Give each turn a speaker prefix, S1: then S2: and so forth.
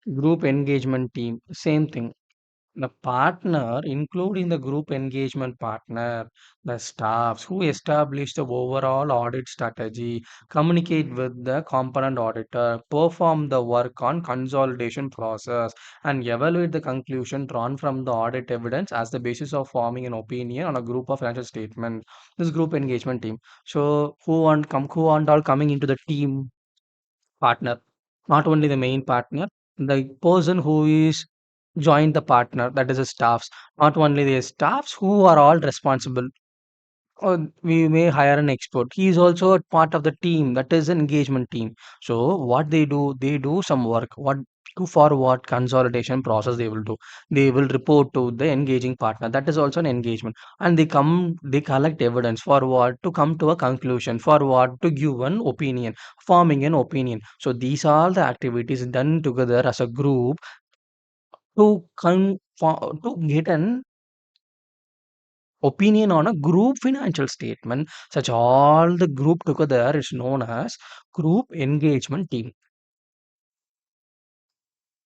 S1: Group engagement team, same thing. The partner, including the group engagement partner, the staffs who establish the overall audit strategy, communicate with the component auditor, perform the work on consolidation process, and evaluate the conclusion drawn from the audit evidence as the basis of forming an opinion on a group of financial statement. This group engagement team. So who want all coming into the team partner, not only the main partner, the person who is joined the partner, that is the staffs, not only the staffs who are all responsible, or we may hire an expert. He is also a part of the team, that is an engagement team. So what they do some work. For what consolidation process they will do. They will report to the engaging partner. That is also an engagement. And they collect evidence for what to come to a conclusion, for what to give an opinion, forming an opinion. So these are the activities done together as a group to get an opinion on a group financial statement. Such all the group together is known as group engagement team.